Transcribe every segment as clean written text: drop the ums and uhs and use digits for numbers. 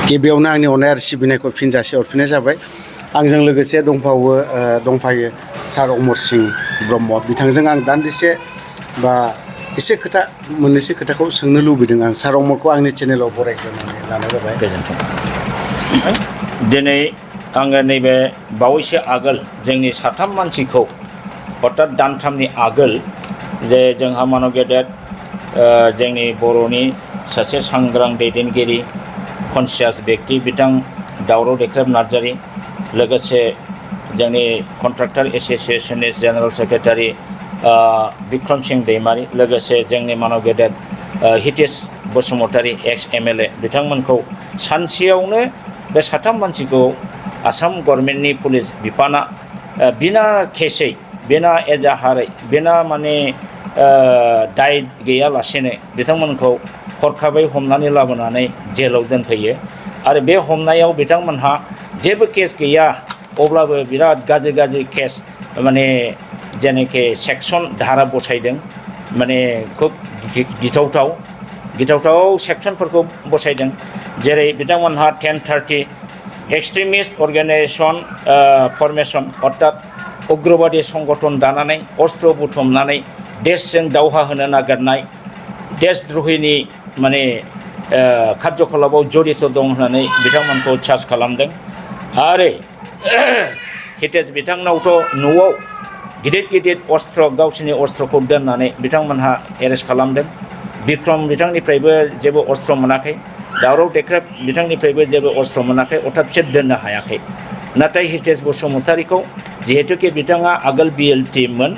गिबियावनो आंनि अननाय आरो सिबिनायखौ फिन जासि हरफिननाय जाबाय। आंजों लोगोसे दंफायो सार अमरसिं ब्रह्म बिथांजों आं दान्दिसे बा मोननैसो खोथाखौ सोंनो लुबैदों। आं सार अमरखौ आंनि चेनेलाव बरायग्रोनानै लानाय जाबाय। गोजोन्थों। दिनै आङो नैबे बावैसो आगोल जोंनि साथाम मानसिखौ हठात दानथामनि आगोल जे जोंहा मानव गेदेर जोंनि बर'नि सासे सांग्रां दैदेनगिरि कनसियास बेक्ति बिथां दावराव देख्रेब नार्जारि, लोगोसे जोंनि कन्ट्राक्टर एस'सिएशननि जेनेरेल सेक्रेटारि बिक्रम सिंह दैमारि, लोगोसे जोंनि मानव गेदेर हितेश बसुमतारी एक्स MLA बिथांमोनखौ सानसेयावनो बे साथाम मानसिखौ आसाम गभर्नमेन्टनि पुलिस बिफाना बिना केसै बिना एजाहारै बिना माने दाय गैयालासेनो बिथांमोनखौ हरखाबै हमनानै लाबोनानै जेलाव दोनफैयो। आरो बे हमनायाव बिथांमोनहा जेबो केस गैया, अब्लाबो बिराद गाज्रि केस माने जेनाखि सेक्सन धारा बसायदों, माने खुब गिथावथाव सेक्सनफोरखौ बसायदों। जेरै बिथांमोनहा 1030 एक्सट्रिमिस्ट अर्गेनाइजेसन फर्मेसन अर्थात उग्रबादि संगठन दानानै अस्त्र बुथुमनानै देशजों दावहा होनो नागिरनाय देशद्रहिनि माने खार्यकलापाव जड़ित दं होननानै बिथांमोनखौ चार्ज खालामदों। आरो हितेश बिथांनावथ' न'आव गिदिर अस्त्र गावसिनि अस्त्रखौ दोननानै बिथांमोनहा एरेस्ट खालामदों। बिक्रम बिथांनिफ्रायबो जेबो अस्त्र मोनाखै, दावराव देख्रेब बिथांनिफ्रायबो जेबो अस्त्र मोनाखै, अर्थात बिसोर दोननो हायाखै। नाथाय हितेश बसुमतारीखौ जिहेतुके बिथाङा आगोल BLT मोन,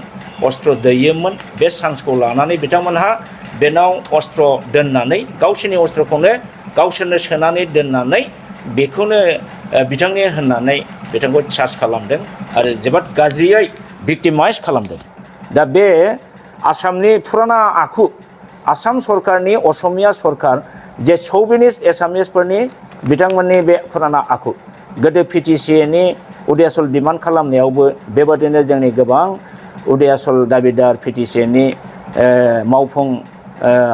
अस्त्र दैयोमोन, बे चान्सखौ लानानै बिथांमोनहा बेनाव अस्त्र दोननानै गावसिनि अस्त्रखौनो गावसोरनो सोनानै दोननानै बेखौनो बिथांनि होननानै बिथांखौ चार्ज खालामदों आरो जोबोद गाज्रियै भिक्टिमाइज खालामदों। दा बे आसामनि फुराना आखु, आसाम सरकारनि असमिया सरकार जे चौबिनिस्ट एसामिसफोरनि बिथांमोननि बे फुराना आखु, गोदो PTCAनि उदयासल डिमान्ड खालामनायावबो बेबादिनो जोंनि गोबां उदयासल दाबिदार PTCAनि मावफुं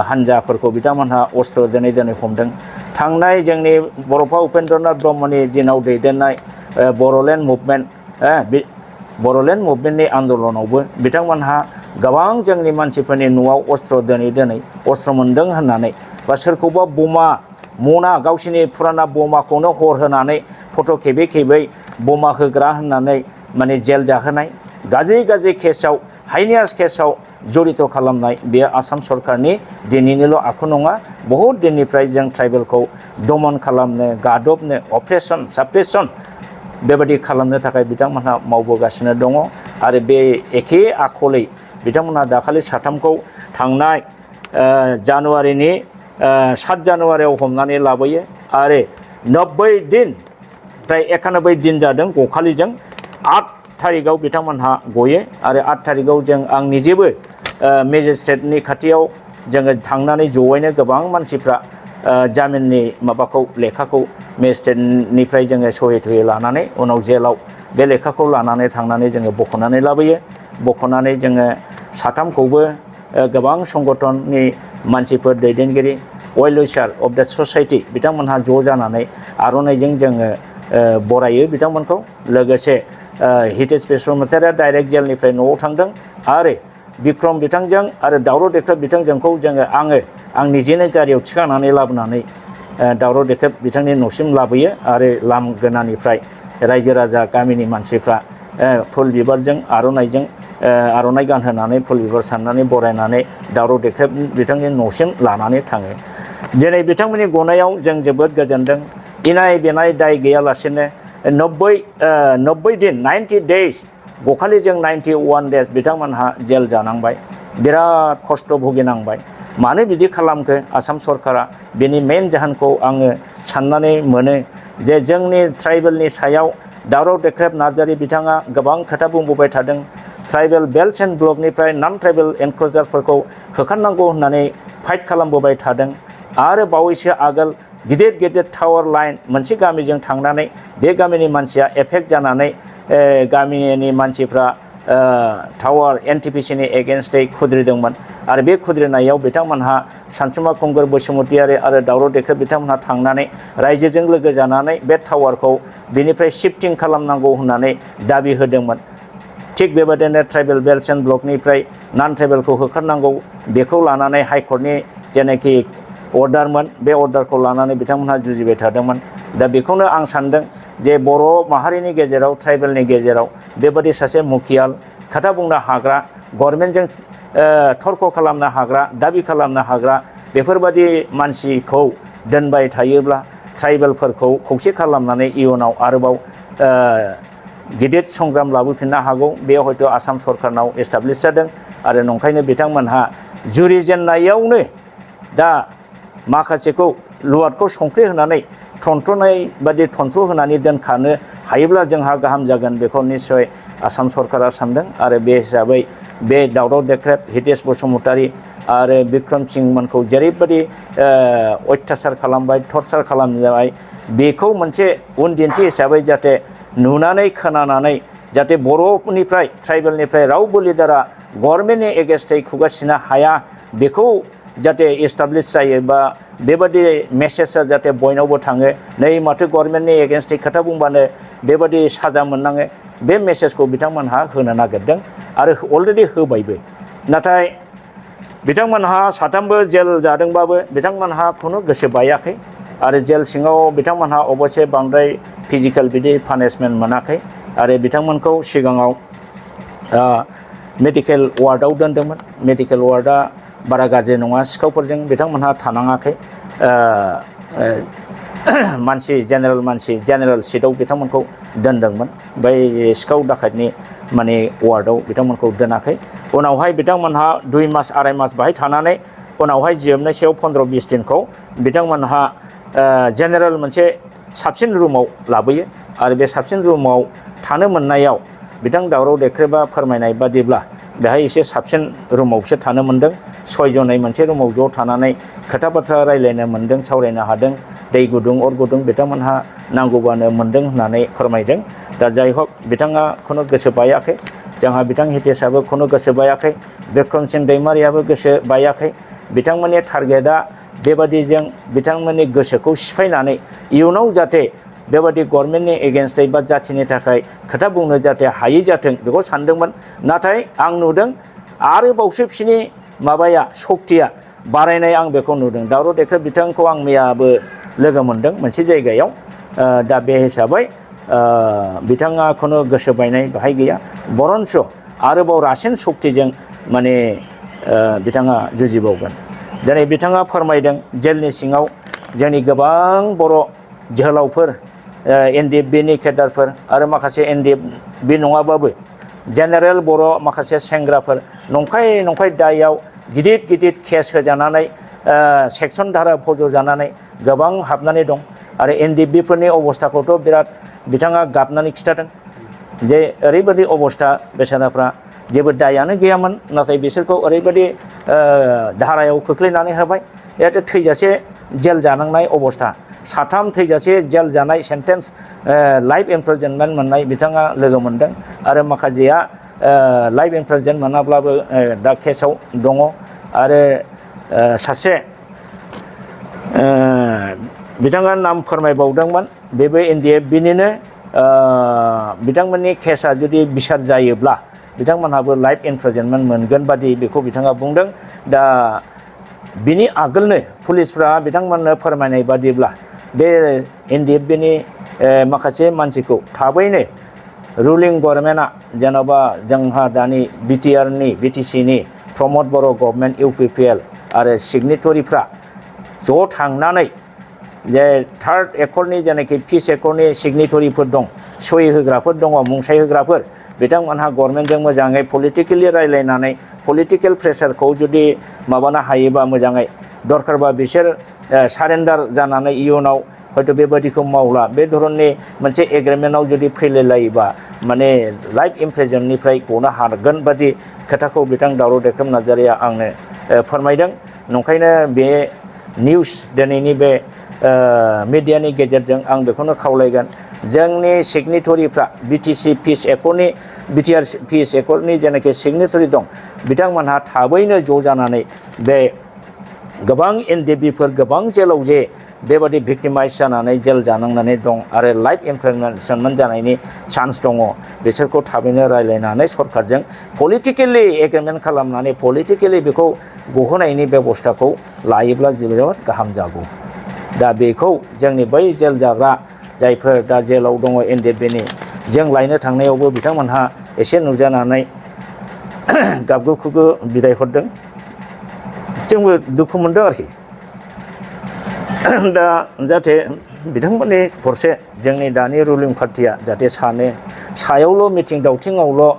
हान्जाफोरखौ बिथांमोनहा अस्त्र दोनै हमदों। थांनाय जोंनि बर'फा उपेन्द्रनाथ ब्रह्मनि दिनाव दैदेननाय बर'लेण्ड मुभमेन्टनि आन्दलनावबो बिथांमोनहा गोबां जोंनि मानसिफोरनि न'आव अस्त्र दोनै अस्त्र मोन्दों होननानै बा सोरखौबा मना गावसिनि फुराना बमाखौनो हर होनानै फट' खेबै बमा होग्रा होननानै माने जेल जाहोनाय, गाज्रि केसाव हाइनियास केसाव जड़ित खालामनाय बे आसाम सरकारनि दिनैनिल' आखु नङा। बहुद दिननिफ्राय जों ट्राइबेलखौ दमन खालामनो, गादबनो, अप्रेसन साप्रेसन बेबादि खालामनो थाखाय बिथांमोनहा मावबोगासिनो दङ। आरो बे एखे आखलै बिथांमोनहा दाखालि साथामखौ थांनाय जानुवारिनि 7 जानुवारियाव हमनानै लाबोयो आरो 90 दिन प्राय 91 दिन जादों गखालिजों। 8 थारिखआव बिथांमोनहा गयो आरो 8 थारिखआव आं निजेबो मेजिस्ट्रेटनि खाथियाव जोङो थांनानै जयैनो गोबां मानसिफ्रा जामिननि लेखाखौ मेजिस्ट्रेटनिफ्राय जोङो सहि लानानै उनाव जेलाव बे लेखाखौ लानानै थांनानै जोङो बख'नानै लाबोयो। बख'नानै जोङो साथामखौबो गोबां संगठननि मानसिफोर दैदेनगिरि वेल विशार अफ दा ससाइटि बिथांमोनहा ज' जानानै आर'नाइजों जोङो बरायो बिथांमोनखौ। लोगोसे हितेश बसुमतारीया डाइरेक्ट जेलनिफ्राय न'आव थांदों आरो बिक्रम बिथांजों आरो दावराव देख्रेब बिथांजोंखौ आं निजेनो गारियाव थिखांनानै लाबोनानै दावराव देख्रेब बिथांनि न'सिम लाबोयो आरो लामगोनानिफ्राय रायजो राजा गामिनि मानसिफ्रा फुल बिबारजों आर'नाइ गानहोनानै फुल बिबार सारनानै बरायनानै दावराव देख्रेब बिथांनि न'सिम लानानै थाङो। दिनै बिथांमोननि गनायाव जों जोबोद गोजोनदों। इनाय बेनाय दाय गैयालासेनो 90 दिन 90 days गखालिजों 91 days बिथांमोनहा जेल जानांबाय, बिराद खस्थ' भुगिनांबाय। मानो बिदि खालामखो आसाम सरकारा? बेनि मेन जाहोनखौ आङो साननानै मोनो जे जोंनि ट्राइबेलनि सायाव दावराव देख्रेब नार्जारि बिथाङा गोबां खोथा बुंबोबाय थादों। ट्राइबेल बेल्ट एन्ड ब्लकनिफ्राय नन ट्राइबेल एनक्ल'जार्सफोरखौ होखारनांगौ होननानै फाइट खालामबोबाय थादों। आरो बावैसो आगोल गिदिर टावार लाइन मोनसे गामिजों थांनानै बे गामिनि मानसिया एफेक्ट जानानै गामिनि मानसिफ्रा टावार NTPCनि एगेन्स्टै खुद्रिदोंमोन आरो बे खुद्रिनायाव बिथांमोनहा सानसुमा खुंगुर बसुमतारी आरो दावराव देख्रेब बिथांमोनहा थांनानै रायजोजों लोगो जानानै बे टावारखौ बिनिफ्राय शिफ्टिं खालामनांगौ होननानै दाबि होदोंमोन। थिग बेबायदिनो ट्राइबेल बेल्ट एन्ड ब्लकनिफ्राय नन ट्राइबेलखौ होखारनांगौ बेखौ लानानै हाइकर्टनि जेनाखि अर्डारमोन बे अर्डारखौ लानानै बिथांमोनहा जुजिबाय थादोंमोन। दा बेखौनो आं सानदों जे बर' माहारिनि गेजेराव ट्राइबेलनि गेजेराव बेबादि सासे मुखियाल खोथा बुंनो हाग्रा गभर्नमेन्टजों थरख' खालामनो हाग्रा दाबि खालामनो हाग्रा बेफोरबादि मानसिखौ दोनबाय थायोब्ला ट्राइबेलफोरखौ खौसे खालामनानै इयुनाव आरोबाव गिदिर संग्राम लाबोफिननो हागौ बे हयथ' आसाम सरकारनाव एस्टाब्लिश जादों आरो नंखायनो बिथांमोनहा जुरिजेननायावनो दा माखासेखौ लुवादखौ संख्रि होनानै थन्थ्र'नाय बादि थन्थ्र' होनानै दोनखानो हायोब्ला जोंहा गाहाम जागोन बेखौ निस्सय आसाम सरकारा सानदों आरो बे हिसाबै बे दावराव देख्रेब हितेश बसुमतारी आरो बिक्रम सिंमोनखौ जेरैबायदि अयथासार खालामबाय टर्चार खालामबाय बेखौ मोनसे उनदिन्थि हिसाबै जाहाथे नुनानै खोनानानै जाहाथे बर'निफ्राय ट्राइबेलनिफ्राय रावबो लिडारा गभर्नमेन्टनि एगेन्स्टै खुगासिनो हाया बेखौ जाहाथे एस्टाब्लिश जायो बा बेबादि मेसेजआ जाहाथे बयनावबो थाङो नै माथो गभर्नमेन्टनि एगेन्स्टै खोथा बुंबानो बेबादि साजा मोननाङो बे मेसेजखौ बिथांमोनहा होनो नागिरदों आरो अलरेडि होबायबो। नाथाय बिथांमोनहा साथामबो जेल जादोंबाबो बिथांमोनहा खुनु गोसो बायाखै आरो जेल सिङाव बिथांमोनहा अबयसे बांद्राय फिजिकेल बिदि पानिशमेन्ट मोनाखै आरो बिथांमोनखौ सिगाङाव मेडिकेल वार्डआव दोनदोंमोन। मेडिकेल वार्डआ बारा गाज्रि नङा सिखावफोरजों बिथांमोनहा थानाङाखै मानसि जेनेरेल सिटआव बिथांमोनखौ दोनदोंमोन बै सिखाव दाखायतनि माने वार्डआव बिथांमोनखौ दोनाखै। उनावहाय बिथांमोनहा 2 मास 2.5 मास बाहाय थानानै उनावहाय जोबनोसैयाव 15-20 दिनखौ बिथांमोनहा जेनेरेल मोनसे साबसिन रुमाव लाबोयो आरो बे साबसिन रुमाव थानो मोननायाव बिथां दावराव देख्रेबा फोरमायनाय बादिब्ला बेहाय एसे साबसिन रुमावसो थानो मोनदों 6 जनै मोनसे रुमाव ज' थानानै खोथा बाथ्रा रायलायनो मोनदों सावरायनो हादों दै गुदुं अर गुदुं बिथांमोनहा नांगौबानो मोनदों होननानै फोरमायदों। दा जाय हक बिथाङा खुनु गोसो बायाखै जोंहा बिथां हितेशआबो खुनु गोसो बायाखै बिक्रम सिंह दैमारियाबो गोसो बायाखै बिथांमोननि टारगेटआ बेबादिजों बिथांमोननि गोसोखौ सिफायनानै इयुनाव जाहाथे बेबादि गभर्नमेन्टनि एगेन्स्टै बा जाथिनि थाखाय खोथा बुंनो जाहाथे हायै जाथों बेखौ सानदोंमोन। नाथाय आं नुदों आरोबावसो बिसोरनि माबाया सक्तिया बारायनाय आं बेखौ नुदों। दावराव देख्रेब बिथांखौ आं मैयाबो लोगो मोनदों मोनसे जायगायाव दा बे हिसाबै बिथाङा खुनु गोसो बायनाय बाहाय गैया बरन्स आरोबाव रासिन सक्तिजों माने बिथाङा जुजिबावगोन। दिनै बिथाङा फोरमायदों जेलनि सिङाव जोंनि गोबां बर' जोहोलावफोर NDFBनि केडारफोर आरो माखासे NDFB नङाबाबो जेनेरेल बर' माखासे सेंग्राफोर नंखाय दायाव गिदिर केस होजानानै सेक्सन धारा फज'जानानै गोबां हाबनानै दं आरो NDFBफोरनि अबस्थाखौथ' बिराद बिथाङा गाबनानै खिथादों जे ओरैबायदि अबस्था बेसाराफ्रा जेबो दायानो गैयामोन नाथाय बिसोरखौ ओरैबायदि धारायाव खोख्लैनानै होबाय जाहाथे थैजासे जेल जानांनाय अबस्था 3 थैजासे जेल जानाय सेन्टेन्स लाइफ इमप्रिजनमेन्ट मोननाय बिथाङा लोगो मोनदों आरो माखासेया लाइफ इमप्रिजनमेन्ट मोनाब्लाबो दा केसाव दङ आरो सासे बिथाङा नाम फोरमायबावदोंमोन बेबो NDFBनिनो बिथांमोननि केसा जुदि बिसार जायोब्ला बिथांमोनहाबो लाइफ इमप्रिजनमेन्ट मोनगोन बादि बेखौ बिथाङा बुंदों। दा बिनि आगोलनो पुलिसफ्रा बिथांमोननो फोरमायनाय बादिब्ला बे NDFBनि माखासे मानसिखौ थाबैनो रुलिं गभर्नमेन्टआ जेन'बा जोंहा दानि BTCनि प्रमद बर' गभर्नमेन्ट UPPL आरो सिगनेटरिफ्रा ज' थांनानै जे 3rd एकर्डनि जेनाखि पिस एकर्डनि सिगनेटरिफोर दं सहि होग्राफोर दङ मुंसाइ होग्राफोर बिथांमोनहा गभर्नमेन्टजों मोजाङै पलिटिकेलि रायलायनानै पलिटिकेल प्रेसारखौ जुदि माबानो हायोबा मोजाङै दरकारबा बिसोर सारेन्डार जानानै इयुनाव हयथ' बेबादिखौ मावला बे धरननि मोनसे एग्रिमेन्टआव जुदि फैलायलायोबा माने लाइफ इमप्रिजननिफ्राय गनो हागोन बादि खोथाखौ बिथां दावराव देख्रेब नार्जारिया आंनो फोरमायदों। नंखायनो बे निउस दिनैनि बे मिडियानि गेजेरजों आं बेखौनो खावलायगोन जोंनि सिगनेटरिफ्रा बिटिसि पिस एकर्डनि बिटिआर पिस एकर्डनि जेनाखि सिगनेटरि दं बिथांमोनहा थाबैनो ज' जानानै बे गोबां एनडिबिफोर गोबां जेलाव जे बेबादि भिक्टिमाइज जानानै जेल जानांनानै दं आरो लाइफ इमप्रिजनमेन्ट जानायनि चान्स दङ बिसोरखौ थाबैनो रायज्लायनानै सरकारजों पलिटिकेलि एग्रिमेन्ट खालामनानै पलिटिकेलि बेखौ गहोनायनि बेबस्थाखौ लायोब्ला जोबोद गाहाम जागौ दा बेखौ जोंनि बै जेल जाग्रा जायफोर दा जेलाव दङ एनडिबिनि जों लायनो थांनायावबो बिथांमोनहा एसे नुजानानै गाबगु खुगु बिदाय हरदों जोंबो दुखु मोनदों आरोखि दा जाहाथे बिथांमोननि फारसे जोंनि दानि रुलिं पार्टिया जाहाथे सायावल' मिथिं दावथिङावल'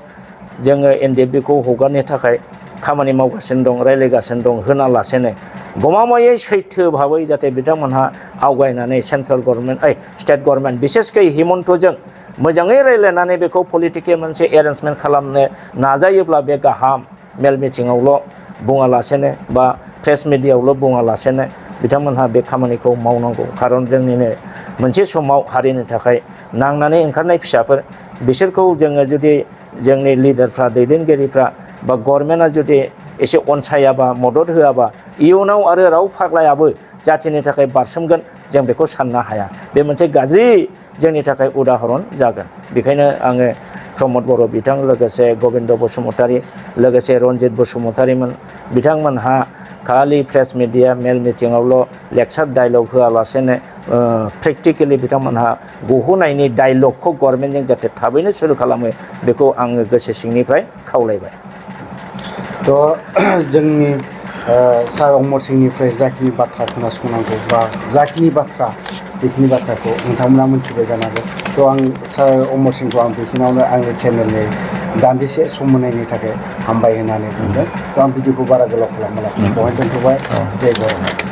जोङो एनडिबिखौ हगारनो थाखाय खामानि मावगासिनो दं रायज्लायगासिनो दं होनालासेनो गमामायै सैथो भाबै जाहाथे बिथांमोनहा आवगायनानै सेन्ट्रेल गभर्नमेन्ट स्टेट गभर्नमेन्ट बिसेसकै हिमन्तजों मोजाङै रायज्लायनानै बेखौ पलिटिकेल मोनसे एरेन्जमेन्ट खालामनो नाजायोब्ला बे गाहाम मेल मिटिङावल' बुङालासेनो बा प्रेस मिडियायावल' बुङालासेनो बिथांमोनहा बे खामानिखौ मावनांगौ खारन जोंनिनो मोनसे समाव हारिनि थाखाय नांनानै ओंखारनाय फिसाफोर बिसोरखौ जोङो जुदि जोंनि लिडारफ्रा दैदेनगिरिफ्रा बा गभर्नमेन्टआ जुदि एसे अनसायाबा मदद होआबा इयुनाव आरो राव फाग्लायाबो जाथिनि थाखाय बारसोमगोन जों बेखौ साननो हाया बे मोनसे गाज्रि जोंनि थाखाय उदाहरन जागोन बेखायनो आङो प्रमद बर' बिथां लोगोसे गबिन्द बसुमतारी लोगोसे रन्जित बसुमतारीमोन बिथांमोनहा खालि प्रेस मिडिया मेल मिटिङावल' लेक्सार डायलग होआलासेनो प्रेक्टिकेलि बिथांमोनहा गहोनायनि डायलगखौ गभर्नमेन्टजों जाहाथे थाबैनो सुरु खालामो बेखौ आङो गोसो सिंनिफ्राय खावलायबाय थ' जोंनि सार अमर सिंनिफ्राय जाखिनि बाथ्रा खोनासंनांगौ बा जाखिनि बाथ्रा बेखिनि बाथ्राखौ नोंथांमोना मिथिबाय जानांगौ थ' आं सार अमर सिंखौ आं बेखिनियावनो आंनि चेनेलनि दान्दिसे सम होनायनि थाखाय हामबाय होननानै बुंदों थ' आं भिडिअखौ बारा गोलाव खालामला बेवहाय दोनथ'बाय जय बर'